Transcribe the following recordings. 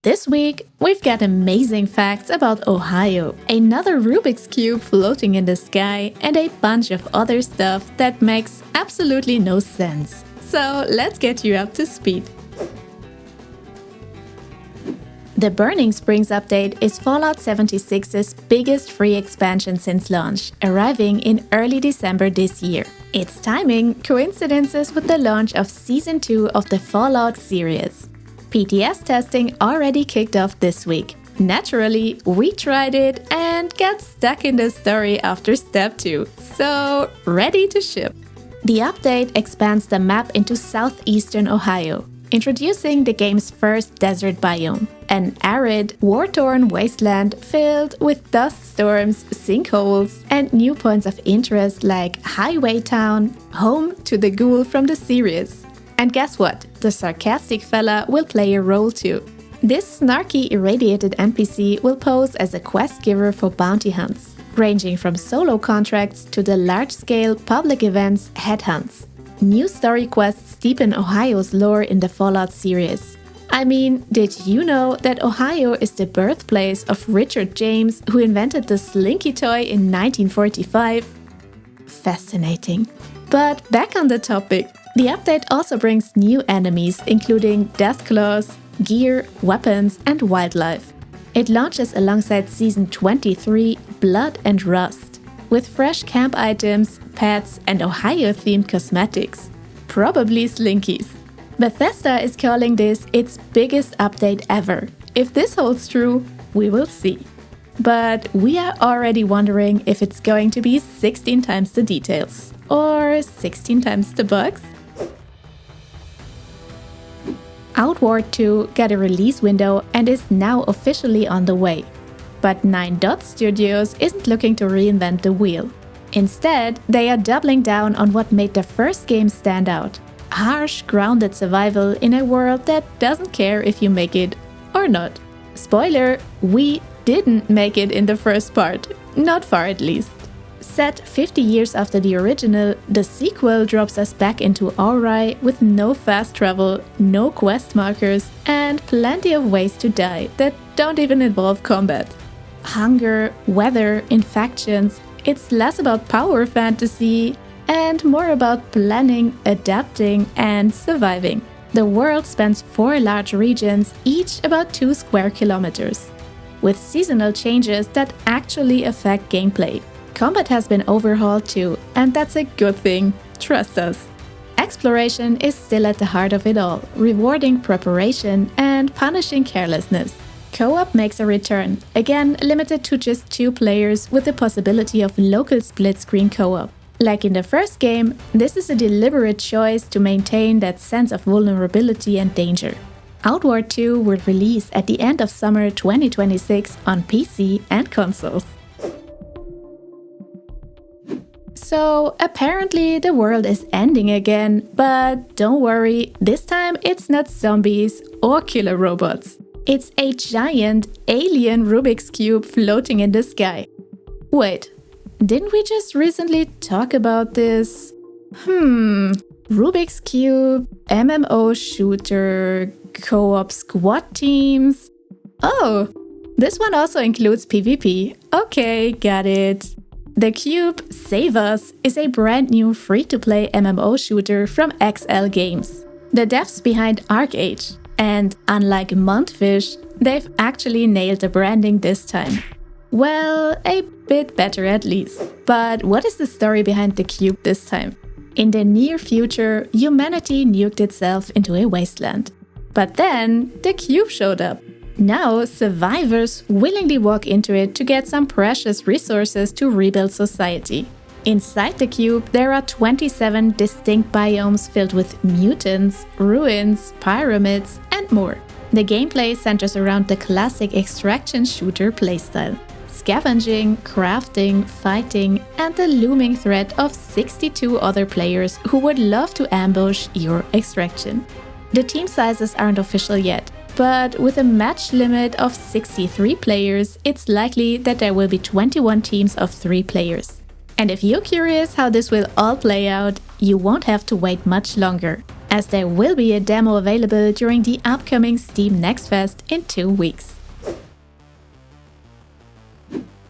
This week, we've got amazing facts about Ohio, another Rubik's Cube floating in the sky, and a bunch of other stuff that makes absolutely no sense. So let's get you up to speed. The Burning Springs update is Fallout 76's biggest free expansion since launch, arriving in early December this year. Its timing coincidences with the launch of Season 2 of the Fallout series. PTS testing already kicked off this week. Naturally, we tried it and got stuck in the story after Step 2, so ready to ship. The update expands the map into southeastern Ohio, introducing the game's first desert biome, an arid, war-torn wasteland filled with dust storms, sinkholes, and new points of interest like Highway Town, home to the ghoul from the series. And guess what? The sarcastic fella will play a role too. This snarky, irradiated NPC will pose as a quest giver for bounty hunts, ranging from solo contracts to the large-scale public events headhunts. New story quests deepen Ohio's lore in the Fallout series. I mean, did you know that Ohio is the birthplace of Richard James, who invented the Slinky toy in 1945? Fascinating. But back on the topic. The update also brings new enemies, including Deathclaws, gear, weapons, and wildlife. It launches alongside Season 23, Blood and Rust, with fresh camp items, pets, and Ohio-themed cosmetics. Probably Slinkies. Bethesda is calling this its biggest update ever. If this holds true, we will see. But we are already wondering if it's going to be 16 times the details. Or 16 times the bugs? Outward 2 got a release window and is now officially on the way. But 9 Dot Studios isn't looking to reinvent the wheel. Instead, they are doubling down on what made the first game stand out. Harsh, grounded survival in a world that doesn't care if you make it or not. Spoiler, we didn't make it in the first part. Not far at least. Set 50 years after the original, the sequel drops us back into Ori with no fast travel, no quest markers, and plenty of ways to die that don't even involve combat. Hunger, weather, infections, it's less about power fantasy and more about planning, adapting, and surviving. The world spans 4 large regions, each about 2 square kilometers, with seasonal changes that actually affect gameplay. Combat has been overhauled too, and that's a good thing, trust us. Exploration is still at the heart of it all, rewarding preparation and punishing carelessness. Co-op makes a return, again limited to just 2 players with the possibility of local split-screen co-op. Like in the first game, this is a deliberate choice to maintain that sense of vulnerability and danger. Outward 2 will release at the end of summer 2026 on PC and consoles. So apparently the world is ending again, but don't worry, this time it's not zombies or killer robots. It's a giant alien Rubik's Cube floating in the sky. Wait, didn't we just recently talk about this? Rubik's Cube, MMO shooter, co-op squad teams. Oh, this one also includes PvP. Okay, got it. The Cube, Save Us, is a brand new free-to-play MMO shooter from XL Games, the devs behind ArcAge. And unlike Montfish, they've actually nailed the branding this time. Well, a bit better at least. But what is the story behind the Cube this time? In the near future, humanity nuked itself into a wasteland. But then, the Cube showed up. Now, survivors willingly walk into it to get some precious resources to rebuild society. Inside the Cube, there are 27 distinct biomes filled with mutants, ruins, pyramids, and more. The gameplay centers around the classic extraction shooter playstyle: scavenging, crafting, fighting, and the looming threat of 62 other players who would love to ambush your extraction. The team sizes aren't official yet, but with a match limit of 63 players, it's likely that there will be 21 teams of 3 players. And if you're curious how this will all play out, you won't have to wait much longer. as there will be a demo available during the upcoming Steam Next Fest in 2 weeks.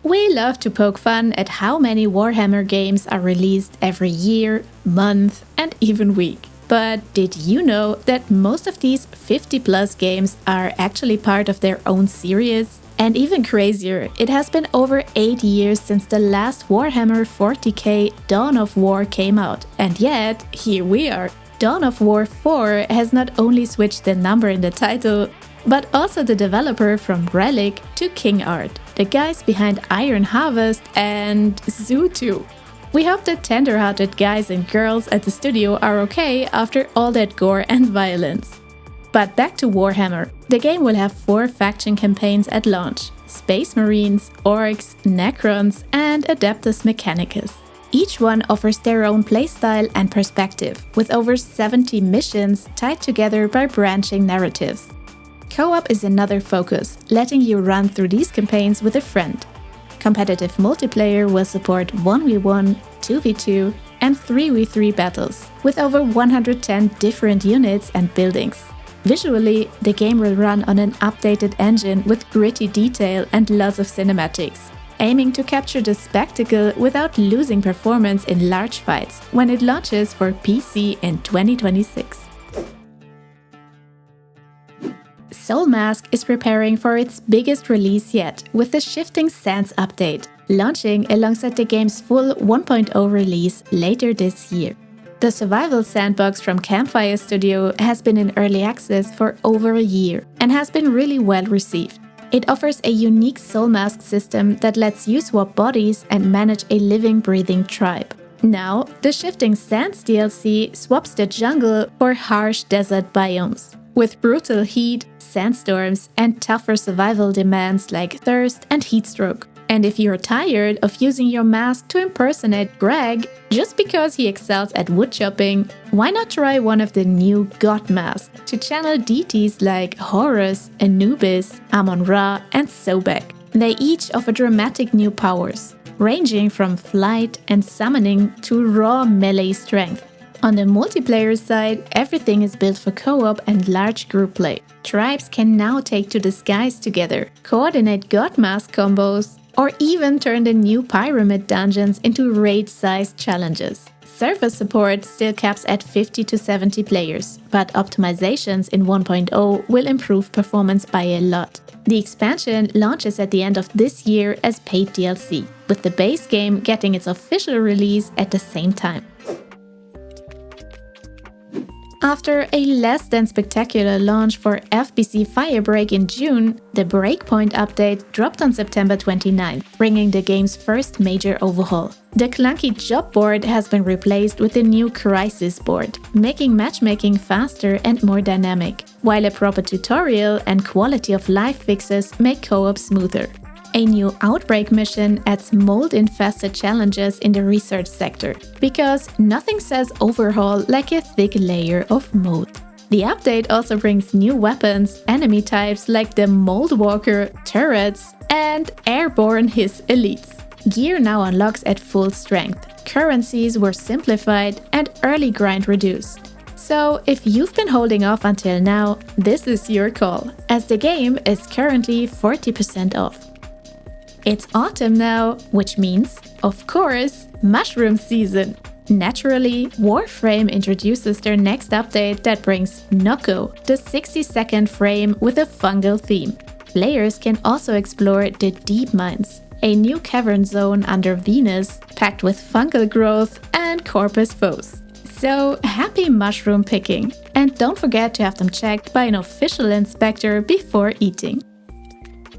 We love to poke fun at how many Warhammer games are released every year, month, and even week. But did you know that most of these 50+ games are actually part of their own series? And even crazier, it has been over 8 years since the last Warhammer 40k Dawn of War came out, and yet here we are. Dawn of War 4 has not only switched the number in the title, but also the developer from Relic to King Art, the guys behind Iron Harvest and Zoo 2. We hope the tender-hearted guys and girls at the studio are okay after all that gore and violence. But back to Warhammer. The game will have 4 faction campaigns at launch: Space Marines, Orcs, Necrons, and Adeptus Mechanicus. Each one offers their own playstyle and perspective, with over 70 missions tied together by branching narratives. Co-op is another focus, letting you run through these campaigns with a friend. Competitive multiplayer will support 1v1, 2v2, and 3v3 battles, with over 110 different units and buildings. Visually, the game will run on an updated engine with gritty detail and lots of cinematics, aiming to capture the spectacle without losing performance in large fights when it launches for PC in 2026. Soulmask is preparing for its biggest release yet with the Shifting Sands update, launching alongside the game's full 1.0 release later this year. The survival sandbox from Campfire Studio has been in early access for over a year and has been really well received. It offers a unique Soulmask system that lets you swap bodies and manage a living, breathing tribe. Now, the Shifting Sands DLC swaps the jungle for harsh desert biomes, with brutal heat, sandstorms, and tougher survival demands like thirst and heatstroke. And if you're tired of using your mask to impersonate Greg just because he excels at woodchopping, why not try one of the new God masks to channel deities like Horus, Anubis, Amon-Ra, and Sobek. They each offer dramatic new powers, ranging from flight and summoning to raw melee strength. On the multiplayer side, everything is built for co-op and large group play. Tribes can now take to the skies together, coordinate God mask combos, or even turn the new pyramid dungeons into raid-sized challenges. Server support still caps at 50 to 70 players, but optimizations in 1.0 will improve performance by a lot. The expansion launches at the end of this year as paid DLC, with the base game getting its official release at the same time. After a less than spectacular launch for FBC Firebreak in June, the Breakpoint update dropped on September 29, bringing the game's first major overhaul. The clunky job board has been replaced with a new Crisis board, making matchmaking faster and more dynamic, while a proper tutorial and quality of life fixes make co-op smoother. A new Outbreak mission adds mold-infested challenges in the research sector, because nothing says overhaul like a thick layer of mold. The update also brings new weapons, enemy types like the Mold Walker, turrets, and airborne Hiss elites. Gear now unlocks at full strength, currencies were simplified, and early grind reduced. So if you've been holding off until now, this is your call, as the game is currently 40% off. It's autumn now, which means, of course, mushroom season. Naturally, Warframe introduces their next update that brings Noko, the 60-second frame with a fungal theme. Players can also explore the Deep Mines, a new cavern zone under Venus, packed with fungal growth and corpus foes. So happy mushroom picking! And don't forget to have them checked by an official inspector before eating.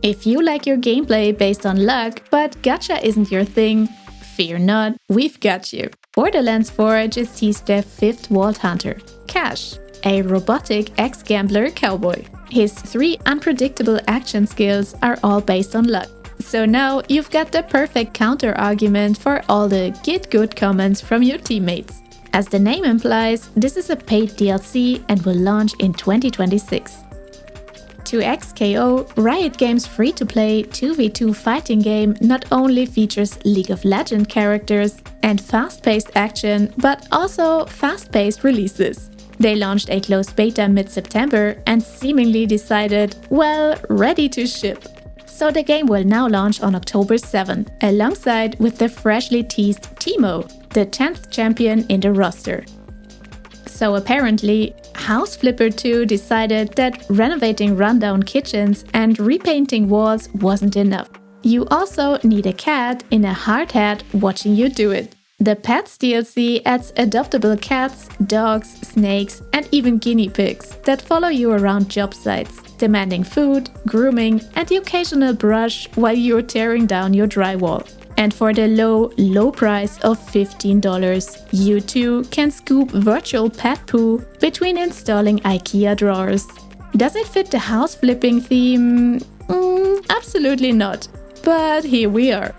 If you like your gameplay based on luck, but gacha isn't your thing, fear not, we've got you. Borderlands 4 just teased their 5th Vault Hunter, Cash, a robotic ex-gambler cowboy. His 3 unpredictable action skills are all based on luck. So now you've got the perfect counter-argument for all the get good comments from your teammates. As the name implies, this is a paid DLC and will launch in 2026. To XKO, Riot Games' free-to-play 2v2 fighting game not only features League of Legends characters and fast-paced action, but also fast-paced releases. They launched a closed beta mid-September and seemingly decided, well, ready to ship. So the game will now launch on October 7, alongside with the freshly teased Teemo, the 10th champion in the roster. So apparently, House Flipper 2 decided that renovating rundown kitchens and repainting walls wasn't enough. You also need a cat in a hard hat watching you do it. The Pets DLC adds adoptable cats, dogs, snakes, and even guinea pigs that follow you around job sites, demanding food, grooming, and the occasional brush while you're tearing down your drywall. And for the low price of $15, you too can scoop virtual pet poo between installing IKEA drawers. Does it fit the house flipping theme? Absolutely not. But here we are.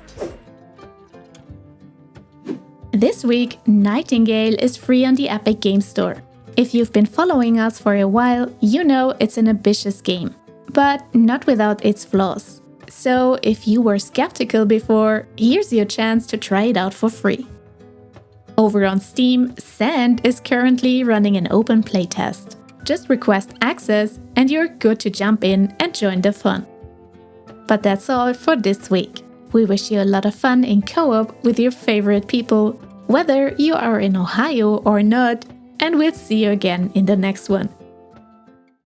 This week, Nightingale is free on the Epic Games Store. If you've been following us for a while, you know it's an ambitious game, but not without its flaws. So if you were skeptical before, here's your chance to try it out for free. Over on Steam, Sand is currently running an open playtest. Just request access and you're good to jump in and join the fun. But that's all for this week. We wish you a lot of fun in co-op with your favorite people, whether you are in Ohio or not, and we'll see you again in the next one.